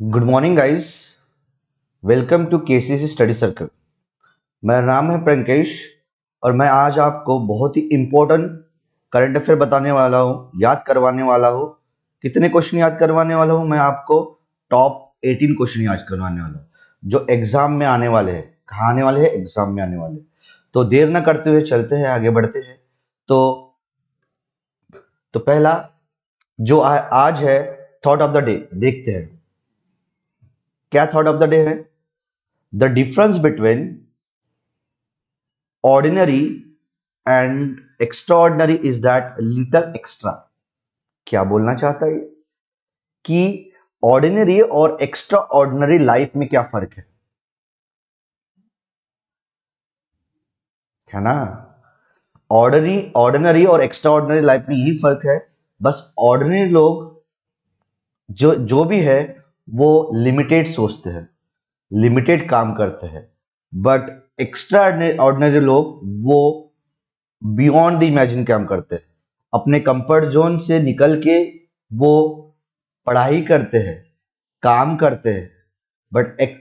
Good morning guys. Welcome to KCC study circle. मेरा नाम है प्रंकेश और मैं आज आपको बहुत ही इम्पोर्टेंट करंट अफेयर बताने वाला हूँ, याद करवाने वाला हूँ। कितने क्वेश्चन याद करवाने वाला हूँ? मैं आपको टॉप 18 क्वेश्चन याद करवाने वाला हूँ जो एग्जाम में आने वाले हैं। कहाँ आने वाले हैं? एग्जाम में आने वाले। तो देर ना करते हुए चलते हैं, आगे बढ़ते हैं। तो पहला जो आज है थॉट ऑफ द डे, देखते हैं क्या थॉट ऑफ द डे है। The difference between ordinary and extraordinary is that little extra. क्या बोलना चाहता है कि ऑर्डिनरी और एक्स्ट्रा ऑर्डिनरी लाइफ में क्या फर्क है ना? ऑर्डिनरी और एक्स्ट्रा ऑर्डिनरी लाइफ में यही फर्क है। बस ऑर्डिनरी लोग जो जो भी है वो लिमिटेड सोचते हैं, लिमिटेड काम करते हैं। बट एक्स्ट्रा ऑर्डिनरी लोग वो बियॉन्ड द इमेजिन काम करते हैं, अपने कंफर्ट जोन से निकल के वो पढ़ाई करते हैं, काम करते हैं। बट एक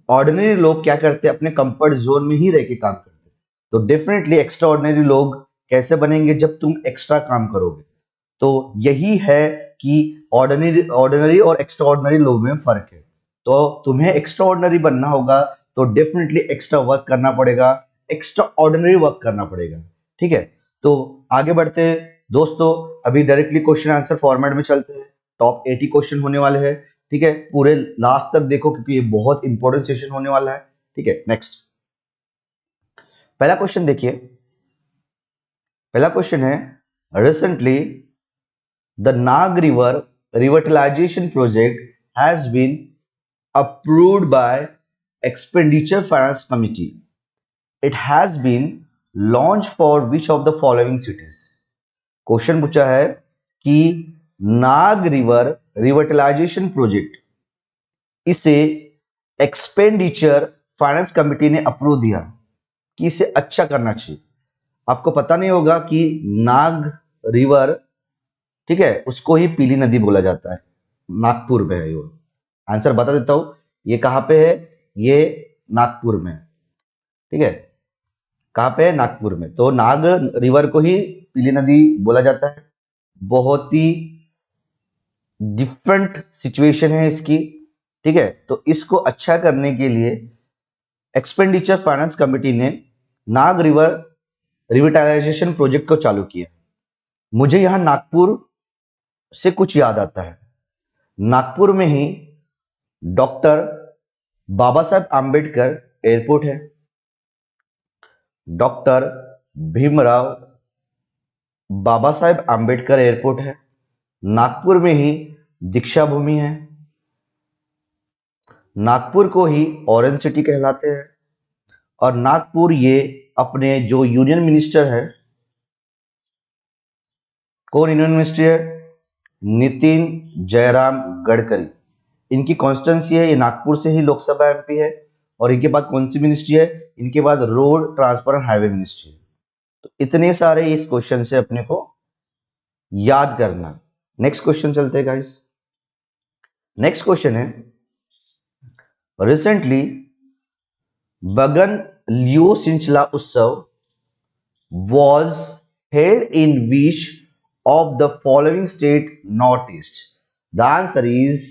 ऑर्डिनरी लोग क्या करते हैं? अपने कंफर्ट जोन में ही रह के काम करते हैं। तो डेफिनेटली एक्स्ट्रा ऑर्डिनरी लोग कैसे बनेंगे? जब तुम एक्स्ट्रा काम करोगे। तो यही है कि ऑर्डिनरी और एक्स्ट्रा ऑर्डिनरी लोग में फर्क है। तो तुम्हें एक्स्ट्रा ऑर्डिनरी बनना होगा तो डेफिनेटली एक्स्ट्रा वर्क करना पड़ेगा, एक्स्ट्रा ऑर्डिनरी वर्क करना पड़ेगा। ठीक है, तो आगे बढ़ते हैं दोस्तों। अभी डायरेक्टली क्वेश्चन आंसर फॉर्मेट में चलते हैं। टॉप 80 क्वेश्चन होने वाले हैं। ठीक है, पूरे लास्ट तक देखो क्योंकि ये बहुत इंपॉर्टेंट सेशन होने वाला है। ठीक है, नेक्स्ट पहला क्वेश्चन देखिए। पहला क्वेश्चन है, recently the Nag River revitalization project has been approved by Expenditure Finance Committee. It has been launched for which of the following cities? Question पूछा है कि नाग रिवर रिवर्टलाइजेशन प्रोजेक्ट, इसे एक्सपेंडिचर फाइनेंस कमिटी ने approve दिया कि इसे अच्छा करना चाहिए। आपको पता नहीं होगा कि नाग रिवर, ठीक है, उसको ही पीली नदी बोला जाता है। नागपुर में है। वो आंसर बता देता हूं, ये कहां पे है? ये नागपुर में। ठीक है, कहां पे है? नागपुर में। तो नाग रिवर को ही पीली नदी बोला जाता है। बहुत ही डिफरेंट सिचुएशन है इसकी। ठीक है, तो इसको अच्छा करने के लिए एक्सपेंडिचर फाइनेंस कमेटी ने नाग रिवर रिविटालाइजेशन प्रोजेक्ट को चालू किया। मुझे यहां नागपुर से कुछ याद आता है। नागपुर में ही डॉक्टर बाबा साहेब आम्बेडकर एयरपोर्ट है, डॉक्टर भीमराव बाबा साहेब आम्बेडकर एयरपोर्ट है, नागपुर में ही दीक्षा भूमि है, नागपुर को ही ऑरेंज सिटी कहलाते हैं। और नागपुर ये अपने जो यूनियन मिनिस्टर है, कौन यूनियन मिनिस्टर है? नितिन जयराम गडकरी। इनकी कॉन्स्टिट्यूंसी है, ये नागपुर से ही लोकसभा एमपी है। और इनके बाद कौन सी मिनिस्ट्री है? इनके बाद road transport and highway ministry है। तो इतने सारे इस क्वेश्चन से अपने को याद करना। नेक्स्ट क्वेश्चन चलते हैं गाइस। नेक्स्ट क्वेश्चन है, रिसेंटली बगन लियो सिंचला उत्सव was held in which of the following state northeast? The answer is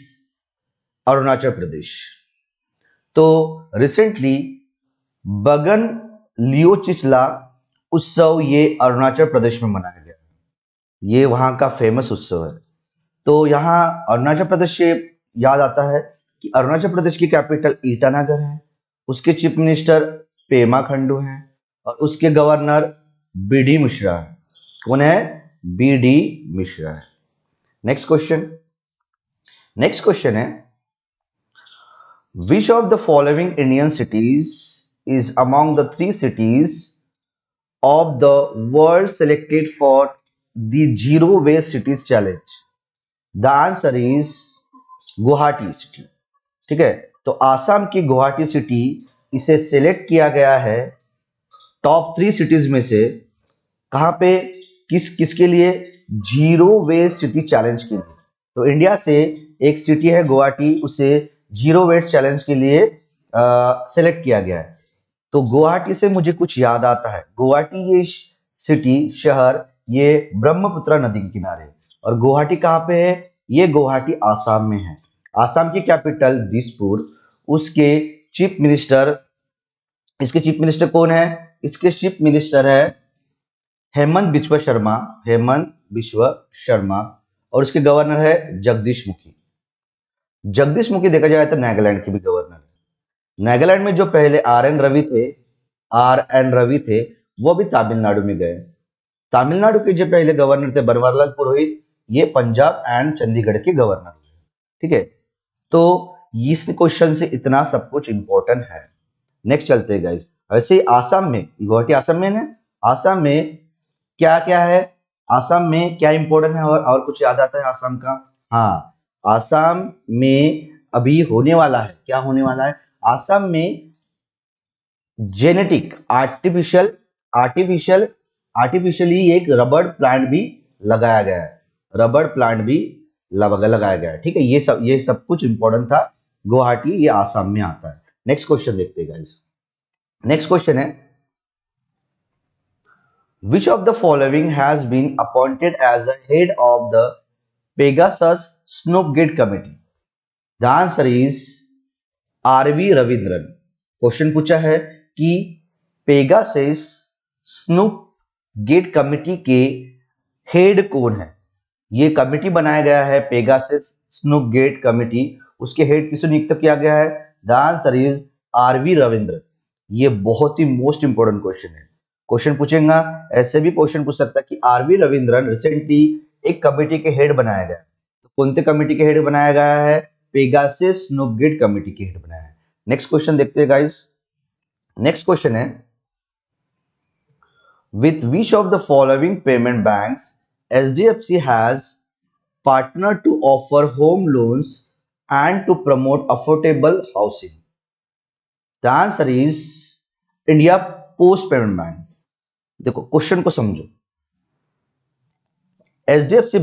Arunachal Pradesh. तो रिसेंटली बगन लियो चिचला उत्सव ये अरुणाचल प्रदेश में मनाया गया। ये वहां का फेमस उत्सव है। तो यहाँ अरुणाचल प्रदेश से याद आता है कि अरुणाचल प्रदेश की कैपिटल ईटानगर है, उसके चीफ मिनिस्टर पेमा खंडू हैं और उसके गवर्नर बीडी मिश्रा है। कौन है? बीडी मिश्रा है। Next question. नेक्स्ट क्वेश्चन है, which of the following Indian cities is among the 3 cities of the world selected for the Zero Waste Cities Challenge? The answer is Guwahati city. ठीक है, तो आसाम की Guwahati city इसे सिलेक्ट किया गया है टॉप 3 सिटीज में से। कहां पे? किसके लिए? जीरो वेस्ट सिटी चैलेंज के लिए। तो इंडिया से एक सिटी है गुवाहाटी, उसे जीरो वेस्ट चैलेंज के लिए सेलेक्ट किया गया है। तो गुवाहाटी से मुझे कुछ याद आता है। गुवाहाटी ये सिटी शहर ये ब्रह्मपुत्र नदी के किनारे है। और गुवाहाटी कहाँ पे है? ये गुवाहाटी आसाम में है। आसाम की कैपिटल दिसपुर। उसके चीफ मिनिस्टर, इसके चीफ मिनिस्टर कौन है? इसके चीफ मिनिस्टर है हेमंत बिश्व शर्मा, हेमंत बिश्व शर्मा। और उसके गवर्नर है जगदीश मुखी। जगदीश मुखी देखा जाए तो नागालैंड के भी गवर्नर है। नागालैंड में जो पहले आर एन रवि थे, वो भी तमिलनाडु में गए। तमिलनाडु के जो पहले गवर्नर थे बनवारीलाल पुरोहित, ये पंजाब एंड चंडीगढ़ के गवर्नर हुए। ठीक है, तो इस क्वेश्चन से इतना सब कुछ इंपॉर्टेंट है। नेक्स्ट चलते हैं गाइस। वैसे ही आसाम में, गुवाहाटी आसाम में है, आसाम में क्या क्या है, आसाम में क्या इंपॉर्टेंट है, और कुछ याद आता है आसाम का? हाँ, आसाम में अभी होने वाला है, क्या होने वाला है? आसाम में जेनेटिक आर्टिफिशियल आर्टिफिशियल आर्टिफिशियली एक रबड़ प्लांट भी लगाया गया है। रबड़ प्लांट भी लगाया गया है। ठीक है, ये सब कुछ इंपॉर्टेंट था। गुवाहाटी ये आसाम में आता है। नेक्स्ट क्वेश्चन देखते हैं गाइस। नेक्स्ट क्वेश्चन है, which of the following has been appointed as the head of the Pegasus Snoopgate Committee? The answer is RV Raveendran. Question पूछा है कि पेगासस स्नूप गेट कमिटी के हेड कौन है? ये कमिटी बनाया गया है पेगासस स्नूप गेट कमिटी, उसके हेड किसे नियुक्त किया गया है? The answer is RV Raveendran. ये बहुत ही मोस्ट इंपोर्टेंट क्वेश्चन है। क्वेश्चन पूछेगा, ऐसे भी क्वेश्चन पूछ सकता है कि आरवी रविंद्रन रिसेंटली एक कमिटी के हेड बनाया गया। तो कौन से कमिटी के हेड बनाया गया है? पेगासस स्नूपगेट कमिटी के हेड बनाया है। नेक्स्ट क्वेश्चन देखते हैं गाइस। नेक्स्ट क्वेश्चन है, with which of the following payment banks HDFC has partnered to offer home loans and to promote affordable housing? The answer is India post payment bank. देखो question को समझो। HDFC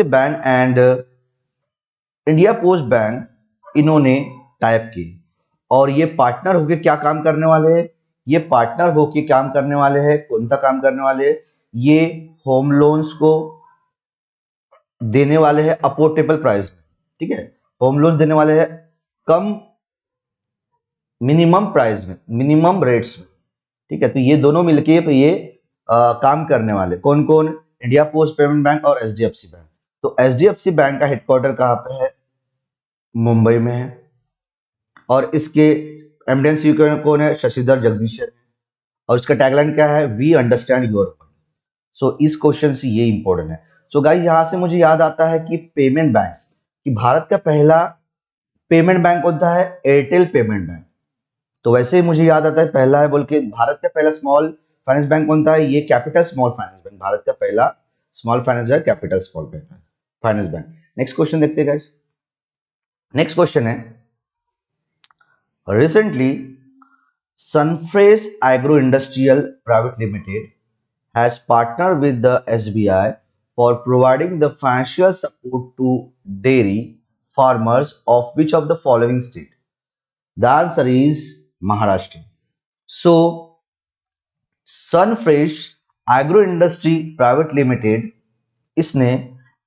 bank and India post bank इन्होंने type की, और ये partner होके क्या काम करने वाले हैं? ये पार्टनर होके काम करने वाले हैं। कौन सा काम करने वाले हैं? ये होम लोन्स को देने वाले हैं अफोर्डेबल प्राइस में। ठीक है, होम लोन देने वाले हैं कम मिनिमम प्राइस में, मिनिमम रेट्स में। ठीक है, तो ये दोनों मिलके तो ये काम करने वाले कौन कौन? इंडिया पोस्ट पेमेंट बैंक और एचडीएफसी बैंक। तो एचडीएफसी बैंक का हेडक्वार्टर कहाँ पे है? मुंबई में है। और इसके एमडी कौन है? शशिधर जगदीशन। और इसका टैगलाइन क्या है? We understand your world. So इस क्वेश्चन से ये इंपॉर्टेंट है। सो गाइस, यहां से मुझे याद आता है कि पेमेंट बैंक्स, कि भारत का पहला पेमेंट बैंक कौन सा है? Airtel payment bank. तो वैसे ही मुझे याद आता है पहला है बोल के, भारत का पहला स्मॉल फाइनेंस बैंक कौन था? ये Capital Small Finance Bank. Bharat का पहला स्मॉल फाइनेंस है Capital Small Finance Bank. Next question देखते हैं गाइस। नेक्स्ट क्वेश्चन है, recently Sunfresh Agro Industrial Private Limited has partnered with the SBI for providing the financial support to dairy farmers of which of the following state? The answer is Maharashtra. So, Sunfresh Agro Industry Private Limited इसने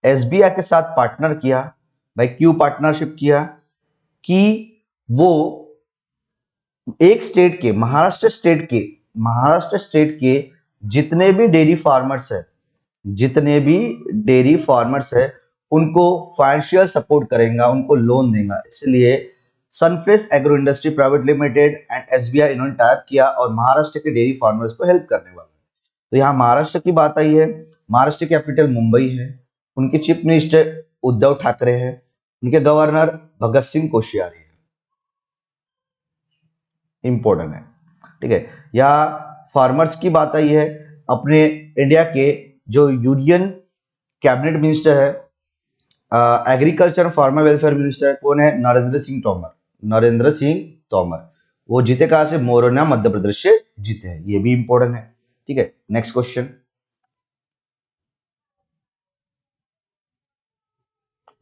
SBI के साथ partner किया। भाई क्यों partnership किया? कि वो एक स्टेट के, महाराष्ट्र स्टेट के जितने भी डेयरी फार्मर्स है उनको फाइनेंशियल सपोर्ट करेगा, उनको लोन देगा। इसलिए Sunfresh Agro Industry Private Limited and SBI इन्होंने टाइप किया और महाराष्ट्र के डेयरी फार्मर्स को हेल्प करने वाला। तो यहाँ महाराष्ट्र की बात आई है। महाराष्ट्र कैपिटल मुंबई है। उनके चीफ मिनिस्टर उद्धव ठाकरे है। उनके गवर्नर भगत सिंह कोश्यारी है। इंपॉर्टेंट है। ठीक है, यहाँ फार्मर्स की बात आई है। अपने इंडिया के जो यूनियन कैबिनेट मिनिस्टर है, एग्रीकल्चर फार्मर वेलफेयर मिनिस्टर कौन है? नरेंद्र सिंह तोमर। वो जीते कहां से? मोरना मध्य प्रदेश से जीते हैं। ये भी इंपॉर्टेंट है। ठीक है, नेक्स्ट क्वेश्चन।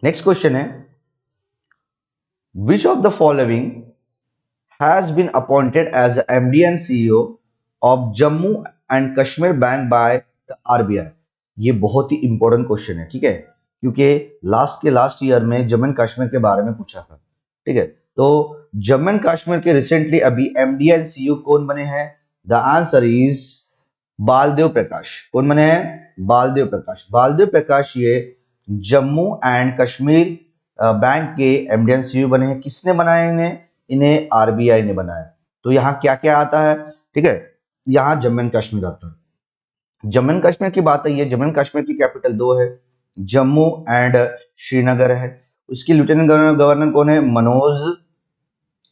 नेक्स्ट क्वेश्चन है, which of the following has been appointed as the MD and CEO of Jammu and Kashmir Bank by the RBI। ये बहुत ही इंपॉर्टेंट क्वेश्चन है, ठीक है, क्योंकि लास्ट ईयर में जम्मू एंड कश्मीर के बारे में पूछा था, ठीक है। तो जम्मू एंड कश्मीर के रिसेंटली अभी MD एंड CEO कौन बने हैं? द आंसर इज बालदेव प्रकाश। कौन बने हैं? बालदेव प्रकाश। बालदेव प्रकाश ये जम्मू एंड कश्मीर बैंक के MD एंड CEO बने हैं। किसने बनाए इन्हें? इन्हें आरबीआई ने बनाया। तो यहाँ क्या क्या आता है, ठीक है, यहाँ जम्मू एंड कश्मीर आता है। जम्मू एंड कश्मीर की बात है, ये जम्मू एंड कश्मीर की कैपिटल दो है, जम्मू एंड श्रीनगर है। उसकी लेफ्टिनेंट गवर्नर कौन है? मनोज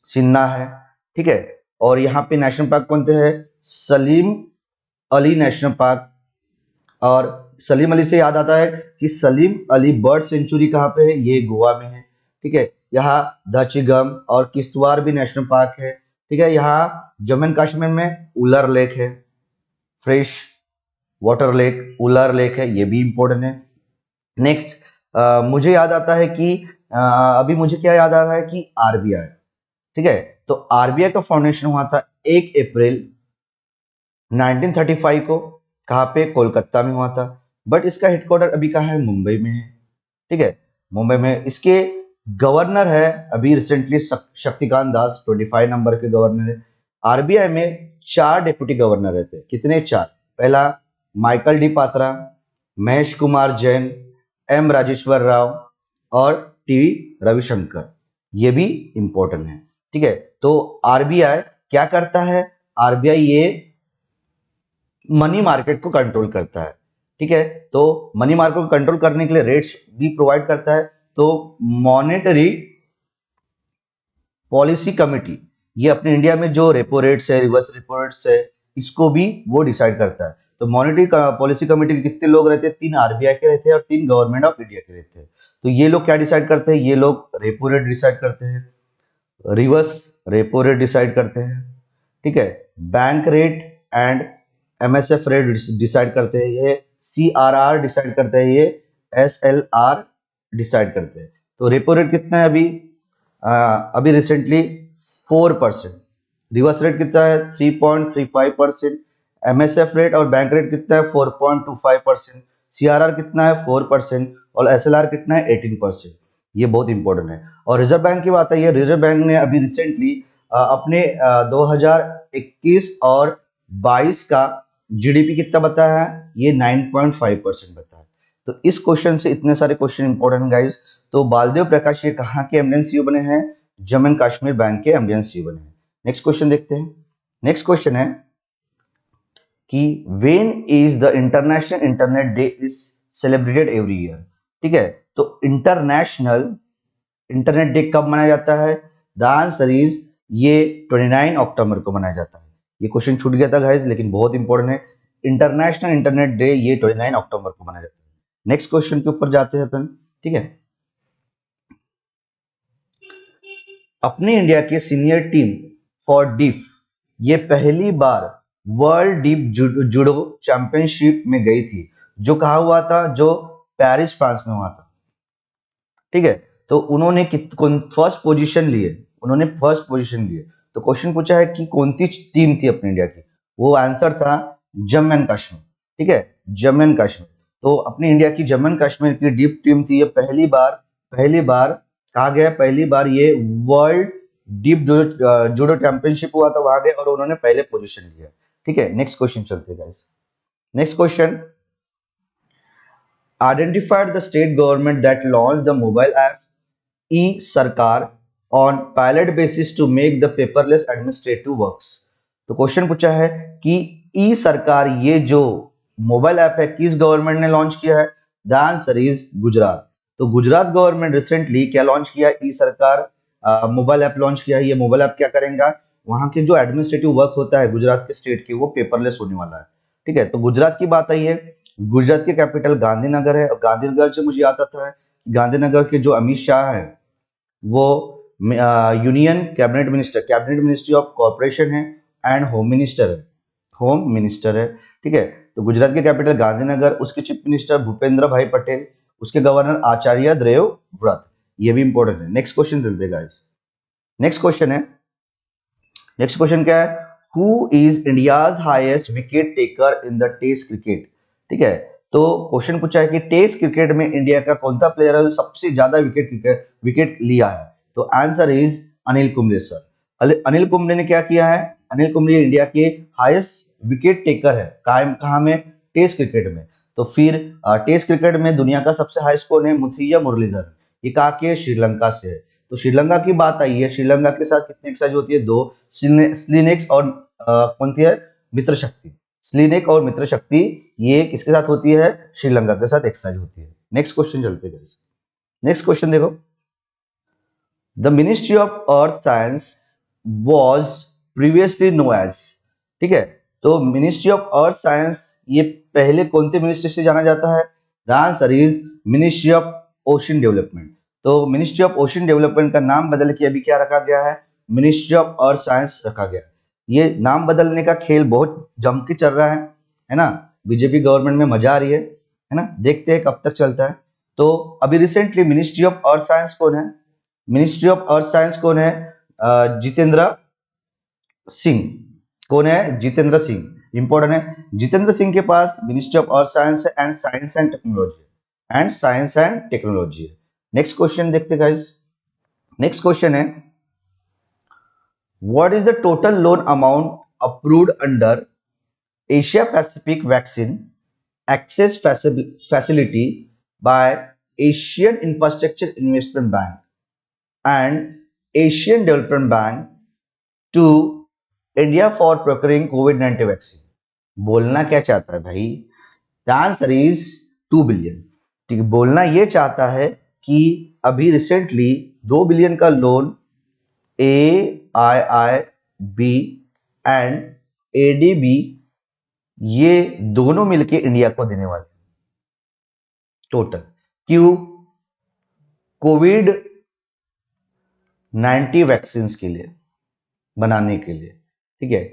सिन्हा है, ठीक है। और यहाँ पे नेशनल पार्क कौन से है? Salim Ali national park. और सलीम अली से याद आता है कि सलीम अली बर्ड सेंचुरी कहाँ पे है? ये गोवा में है, ठीक है। यहाँ दचिगम और किश्तवाड़ भी नेशनल पार्क है, ठीक है। यहाँ जम्मू एंड कश्मीर में उलर लेक है, फ्रेश वाटर लेक, उलर लेक है, ये भी इंपॉर्टेंट है। नेक्स्ट मुझे याद आता है कि अभी मुझे क्या याद आ रहा है कि आरबीआई, ठीक है। तो आरबीआई का फाउंडेशन हुआ था 1 अप्रैल 1935 को। कहाँ पे? कोलकाता में हुआ था। बट इसका हेडक्वार्टर अभी कहाँ है? मुंबई में है, ठीक है, मुंबई में। इसके गवर्नर है अभी रिसेंटली शक्तिकांत दास, 25 नंबर के गवर्नर है। आरबीआई में 4 डिप्टी गवर्नर रहते हैं। कितने? 4। पहला Michael D Patra, Mahesh Kumar Jain, M Rajeshwar Rao और टी रविशंकर। ये भी इंपॉर्टेंट है, ठीक है। तो आरबीआई क्या करता है? आरबीआई ये मनी मार्केट को कंट्रोल करता है, ठीक है। तो मनी मार्केट को कंट्रोल करने के लिए रेट्स भी प्रोवाइड करता है। तो मॉनेटरी पॉलिसी कमिटी ये अपने इंडिया में जो रेपो रेट्स है, रिवर्स रेपो रेट्स है, इसको भी वो डिसाइड करता है। तो मॉनेटरी पॉलिसी कमिटी के कितने लोग रहते हैं? 3 आरबीआई के रहते हैं और 3 गवर्नमेंट ऑफ इंडिया के रहते हैं। तो ये लोग क्या डिसाइड करते हैं? ये लोग रेपो रेट डिसाइड करते हैं, रिवर्स रेपो रेट डिसाइड करते हैं, ठीक है, bank rate and MSF rate decide करते हैं, ये सीआरआर डिसाइड करते हैं, ये एसएलआर डिसाइड करते हैं। तो रेपो रेट कितना है अभी? अभी रिसेंटली 4%। रिवर्स रेट कितना है? 3.35%। एमएसएफ रेट और बैंक रेट कितना है? 4.25%। सीआरआर कितना है? 4%। और एसएलआर कितना है? 18%। ये बहुत इंपॉर्टेंट है। और रिजर्व बैंक की बात है, रिजर्व बैंक ने अभी रिसेंटली अपने 2021 और 22 का जीडीपी कितना बताया है? ये 9.5% बताया। तो इस क्वेश्चन से इतने सारे क्वेश्चन इंपॉर्टेंट गाइस। तो बालदेव प्रकाश ये कहाँ के एमडी एंड सीईओ बने हैं? जम्मू एंड कश्मीर बैंक के एमडी एंड सीईओ बने हैं। नेक्स्ट क्वेश्चन देखते हैं। नेक्स्ट क्वेश्चन है कि when is the international internet day is celebrated every year, ठीक है। तो इंटरनेशनल इंटरनेट डे कब मनाया जाता है? द आंसर इज ये 29 अक्टूबर को मनाया जाता है। ये क्वेश्चन छूट गया था गाइस, लेकिन बहुत इंपॉर्टेंट है। इंटरनेशनल इंटरनेट डे ये 29 अक्टूबर को मनाया जाता है। नेक्स्ट क्वेश्चन के ऊपर जाते हैं अपन, ठीक है। अपनी इंडिया के सीनियर टीम फॉर डीफ ये पहली बार वर्ल्ड डीप जूडो चैंपियनशिप में गई थी, जो कहा हुआ था? जो पेरिस फ्रांस में हुआ था, ठीक है। तो उन्होंने फर्स्ट पोजीशन लिए, उन्होंने फर्स्ट पोजीशन लिए। तो क्वेश्चन पूछा है कि कौन सी टीम थी अपनी इंडिया की? वो आंसर था जम्मू एंड कश्मीर, ठीक है, जम्मू एंड कश्मीर। तो अपनी इंडिया की जम्मू एंड कश्मीर की डीप टीम थी। ये पहली बार कहा गया, पहली बार ये वर्ल्ड डीप जूडो चैंपियनशिप हुआ था, वहां गए और उन्होंने पहले पोजीशन लिया, ठीक है। नेक्स्ट क्वेश्चन चलते हैं guys. Next question, identified the state government that launched the mobile app e-Sarkar on pilot basis to make the paperless administrative works। तो क्वेश्चन पूछा है कि ई सरकार ये जो मोबाइल ऐप है किस गवर्नमेंट ने लॉन्च किया है? The answer is Gujarat. तो गुजरात गवर्नमेंट रिसेंटली क्या लॉन्च किया? ई सरकार मोबाइल ऐप लॉन्च किया है। ये मोबाइल ऐप क्या करेगा? वहां के जो एडमिनिस्ट्रेटिव वर्क होता है गुजरात के स्टेट की, वो पेपरलेस होने वाला है, ठीक है। तो गुजरात की बात आई है। गुजरात की कैपिटल गांधीनगर है। और गांधीनगर से मुझे याद आता है गांधीनगर के जो अमित शाह है वो union cabinet ministry of corporation है एंड होम मिनिस्टर है, ठीक है। तो गुजरात की कैपिटल गांधीनगर, उसके चीफ मिनिस्टर भूपेंद्र भाई पटेल, उसके गवर्नर आचार्य देवव्रत। ये भी इंपॉर्टेंट है। नेक्स्ट क्वेश्चन चलते गाइस। नेक्स्ट क्वेश्चन है, नेक्स्ट क्वेश्चन क्या है, who is India's highest wicket taker in the test cricket. ठीक है, तो क्वेश्चन पूछा है कि टेस्ट क्रिकेट में इंडिया का कौन सा प्लेयर है जो सबसे ज्यादा विकेट लिया है। तो answer is Anil Kumble sir. Anil Kumble ने क्या किया है, अनिल कुंबले इंडिया के हाईएस्ट विकेट टेकर है। कहाँ में, टेस्ट क्रिकेट में। तो फिर टेस्ट क्रिकेट में दुनिया का सबसे हाईएस्ट कौन है, मुथैया मुरलीधरन। ये कहाँ के, श्रीलंका से है। तो श्रीलंका की बात आई है, श्रीलंका के साथ कितनी एक्सरसाइज होती है, 2। स्लिनेक्स और कौन सी है, मित्र शक्ति। स्लिनेक और मित्र शक्ति ये किसके साथ होती है, श्रीलंका के साथ एक्सरसाइज होती है। नेक्स्ट क्वेश्चन चलते हैं। नेक्स्ट क्वेश्चन देखो, the ministry of earth science was previously known as. ठीक है, तो मिनिस्ट्री ऑफ अर्थ साइंस ये पहले कौन से मिनिस्ट्री से जाना जाता है, the answer is ministry of ocean development. तो मिनिस्ट्री ऑफ ओशन डेवलपमेंट का नाम बदल के अभी क्या रखा गया है, मिनिस्ट्री ऑफ अर्थ साइंस रखा गया। ये नाम बदलने का खेल बहुत जम के चल रहा है ना। बीजेपी गवर्नमेंट में मजा आ रही है ना, देखते हैं कब तक चलता है। तो अभी recently ministry of earth science कौन है, मिनिस्ट्री ऑफ अर्थ साइंस कौन है, जितेंद्र सिंह। कौन है, जितेंद्र सिंह। इंपॉर्टेंट है, जितेंद्र सिंह के पास Ministry of earth Science and Technology. Next question देखते गाइस। नेक्स्ट क्वेश्चन है, what is the total loan amount approved under Asia Pacific vaccine access Facility by Asian Infrastructure Investment Bank and Asian Development Bank to India for procuring कोविड-19 vaccine. बोलना क्या चाहता है भाई, the answer is 2 billion. ठीक है, बोलना ये चाहता है कि अभी रिसेंटली 2 बिलियन का लोन AIIB एंड ADB ये दोनों मिलके इंडिया को देने वाले टोटल। क्यों, कोविड-19 वैक्सीन के लिए बनाने के लिए। ठीक है,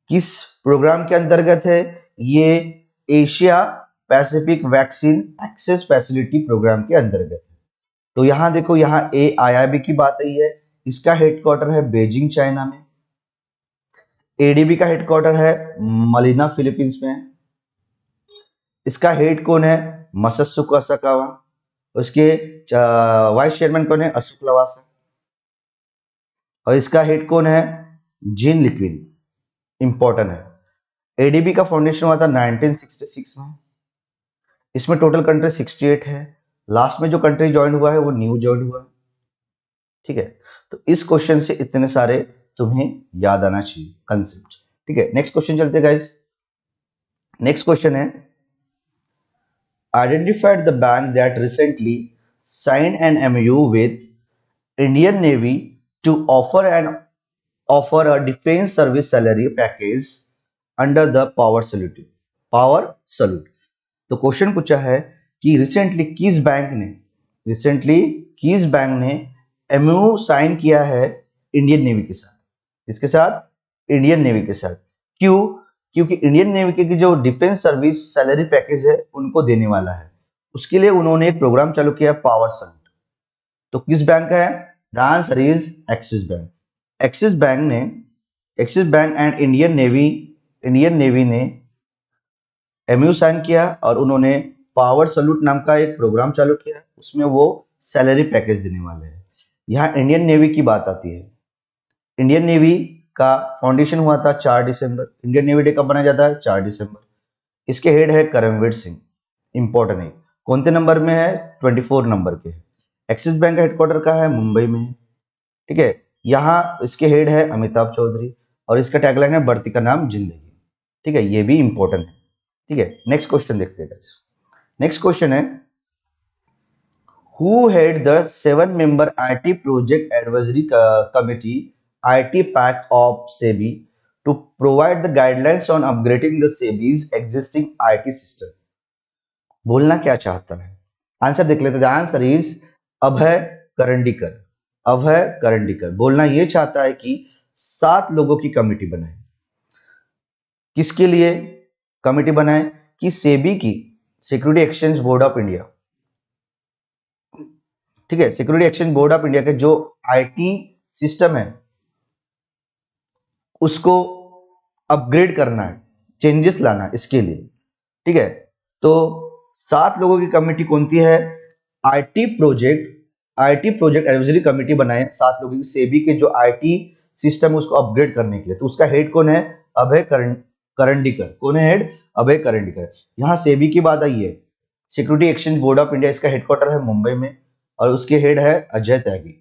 किस प्रोग्राम के अंतर्गत है, ये Asia Pacific vaccine access facility programme के अंतर्गत है। तो यहां देखो, यहां AIIB की बात आई है, इसका हेडक्वार्टर है बीजिंग चाइना में। ADB का हेडक्वार्टर है मलिना फिलीपींस में। इसका हेड कौन है, मसत्सुको असाकावा। उसके वाइस चेयरमैन कौन है, अशोक लवासा। और इसका हेड कौन है, जीन लिक्विन। इंपॉर्टेंट है, ADB का फाउंडेशन हुआ था 1966 में। इसमें टोटल कंट्री 68 है। लास्ट में जो कंट्री ज्वाइन हुआ है वो न्यू ज्वाइन हुआ है। ठीक है, तो इस क्वेश्चन से इतने सारे तुम्हें याद आना चाहिए कंसेप्ट। ठीक है, नेक्स्ट क्वेश्चन चलते गाइस। नेक्स्ट क्वेश्चन है, identified the bank that recently sign an MOU with Indian navy to offer a defence service salary package under the power salute. तो क्वेश्चन पूछा है कि रिसेंटली किस बैंक ने MOU साइन किया है इंडियन नेवी के साथ। इसके साथ, इंडियन नेवी के साथ। क्यों, क्योंकि इंडियन नेवी के जो डिफेंस सर्विस सैलरी पैकेज है उनको देने वाला है, उसके लिए उन्होंने एक प्रोग्राम चालू किया पावर सल्यूट। तो किस बैंक का है, the answer is axis bank. Axis bank and Indian navy ने MOU साइन किया और उन्होंने पावर सल्यूट नाम का एक प्रोग्राम चालू किया, उसमें वो सैलरी पैकेज देने वाले हैं। यहाँ इंडियन नेवी की बात आती है। इंडियन नेवी का फाउंडेशन हुआ था 4 दिसंबर। इंडियन नेवी डे कब बनाया जाता है, 4 दिसंबर। इसके हेड है करमवीर सिंह। इंपॉर्टेंट है, कौन से नंबर में है, 24 नंबर के है। एक्सिस बैंक का हेडक्वार्टर का है मुंबई में। ठीक है, यहाँ इसके हेड है अमिताभ चौधरी और इसका टैगलाइन है बढ़ती का नाम जिंदगी। ठीक है, ये भी इंपॉर्टेंट है। ठीक है, नेक्स्ट क्वेश्चन देखते हैं। नेक्स्ट क्वेश्चन है, who head the 7-member IT project advisory committee IT PAC of SEBI to provide the guidelines on upgrading the SEBI's existing IT system. बोलना क्या चाहता है, आंसर देख लेते हैं। Answer is Abhay Karandikar. बोलना यह चाहता है कि 7 लोगों की कमिटी बनाए। किसके लिए कमिटी बनाए, कि सेबी की, security exchange board of India, ठीक है, security exchange board of India के जो आईटी सिस्टम है उसको अपग्रेड करना है, चेंजेस लाना है इसके लिए। ठीक है, तो 7 लोगों की कमेटी कौन सी है? आईटी प्रोजेक्ट एडवाइजरी कमेटी बनाए 7 लोगों की, सेबी के जो आईटी सिस्टम है उसको अपग्रेड करने के लिए। तो उसका हेड कौन है? अभय करंडीकर। कौन है हेड? अभय करंडीकर। यहाँ सेबी की बात आई है, security exchange board of India, इसका हेडक्वार्टर है मुंबई में और उसके हेड है अजय त्यागी।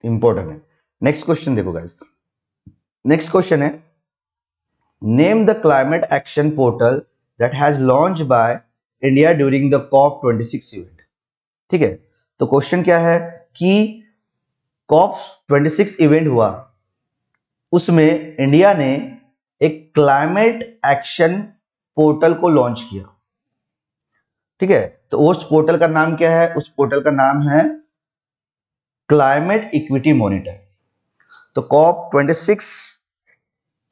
इंपॉर्टेंट है। नेक्स्ट क्वेश्चन देखो गाइस, नेक्स्ट क्वेश्चन है name the climate action portal that has launch by India during the COP 26 event. ठीक है, तो क्वेश्चन क्या है कि कॉप 26 इवेंट हुआ, उसमें इंडिया ने एक क्लाइमेट एक्शन पोर्टल को लॉन्च किया। ठीक है, तो उस पोर्टल का नाम क्या है? उस पोर्टल का नाम है क्लाइमेट इक्विटी मॉनिटर। तो कॉप 26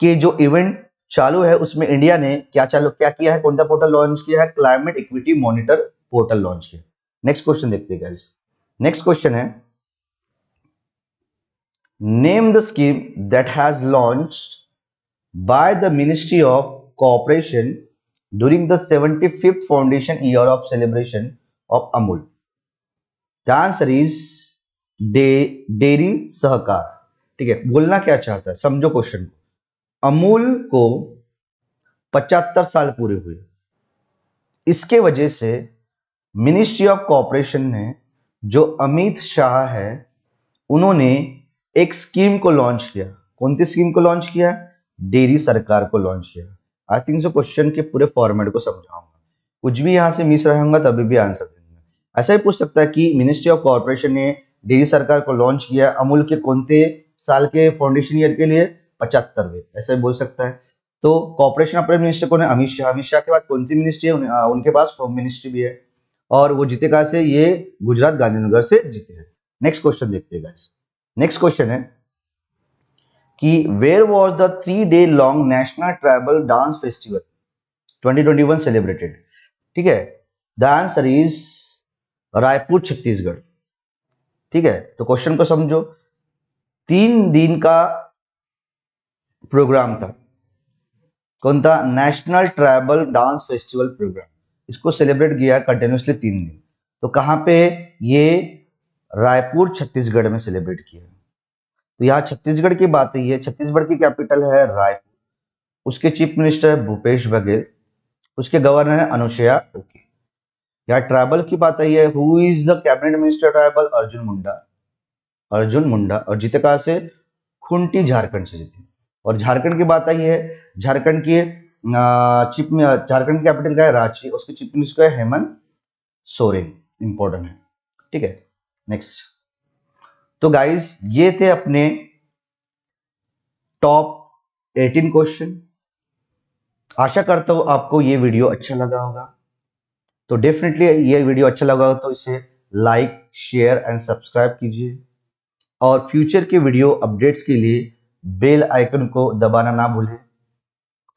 के जो इवेंट चालू है उसमें इंडिया ने क्या किया है? कौन सा पोर्टल लॉन्च किया है? Climate equity monitor portal launch किया। नेक्स्ट क्वेश्चन देखते हैं गाइस। नेक्स्ट क्वेश्चन है name the scheme that has launched by the ministry of cooperation during the 75th foundation year of celebration of Amul. The answer is dairy Sahkar. ठीक है, बोलना क्या चाहता है समझो क्वेश्चन को। अमूल को 75 साल पूरे हुए, इसके वजह से मिनिस्ट्री ऑफ कोऑपरेशन ने, जो अमित शाह है, उन्होंने एक स्कीम को लॉन्च किया। कौन सी स्कीम को लॉन्च किया? डेयरी सरकार को लॉन्च किया। आई थिंक सो क्वेश्चन के पूरे फॉर्मेट को समझाऊंगा, कुछ भी यहां से मिस रहेगा तभी भी आंसर देंगे। ऐसा ही पूछ सकता है कि मिनिस्ट्री ऑफ कोऑपरेशन ने डेयरी सरकार को लॉन्च किया अमूल के कौन से साल के फाउंडेशन ईयर के लिए? 75वें। ऐसा ही बोल सकता है। तो कॉर्पोरेशन अपने मिनिस्टर कौन है? अमित शाह। अमित शाह के बाद कौन सी मिनिस्ट्री है? उनके पास होम मिनिस्ट्री भी है और वो जीते कहां से? ये गुजरात गांधीनगर से जीते हैं। नेक्स्ट क्वेश्चन देखते हैं गाइस। नेक्स्ट क्वेश्चन है कि where was the 3-day long national tribal dance festival 2021 celebrated? ठीक है, the answer is Raipur Chhattisgarh. ठीक है, तो क्वेश्चन को समझो। 3 दिन का प्रोग्राम था। कौन था? National tribal dance festival programme. इसको सेलिब्रेट किया कंटिन्यूसली 3 दिन। तो कहां पे? ये रायपुर छत्तीसगढ़ में सेलिब्रेट किया। तो यहाँ छत्तीसगढ़ की बात ही है। छत्तीसगढ़ की कैपिटल है रायपुर। उसके चीफ मिनिस्टर है भूपेश बघेल, उसके गवर्नर है अनुसुईया उइके। यहाँ ट्राइबल की बात आई है। Who is the cabinet minister tribal? Arjun Munda. और जीते कहां से? खूंटी, झारखंड से जीते। और झारखंड की बात आई है। झारखंड की झारखंड की कैपिटल क्या है? रांची। उसके चीफ मिनिस्टर है हेमंत सोरेन। इंपॉर्टेंट है। ठीक है, नेक्स्ट। तो गाइज ये थे अपने टॉप 18 क्वेश्चन। आशा करता हूं आपको ये वीडियो अच्छा लगा होगा। तो डेफिनेटली ये वीडियो अच्छा लगा तो इसे लाइक, शेयर एंड सब्सक्राइब कीजिए और फ्यूचर के वीडियो अपडेट्स के लिए बेल आइकन को दबाना ना भूलें।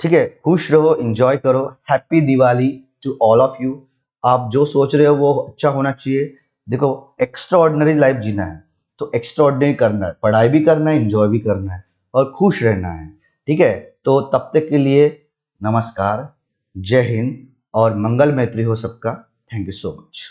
ठीक है, खुश रहो, एंजॉय करो। Happy Diwali to all of you. आप जो सोच रहे हो वो अच्छा होना चाहिए। देखो, एक्स्ट्रा ऑर्डिनरी लाइफ जीना है तो एक्स्ट्रा ऑर्डिनरी करना है, पढ़ाई भी करना है, एंजॉय भी करना है और खुश रहना है। ठीक है, तो तब तक के लिए नमस्कार, जय हिंद और मंगल मैत्री हो सबका। Thank you so much.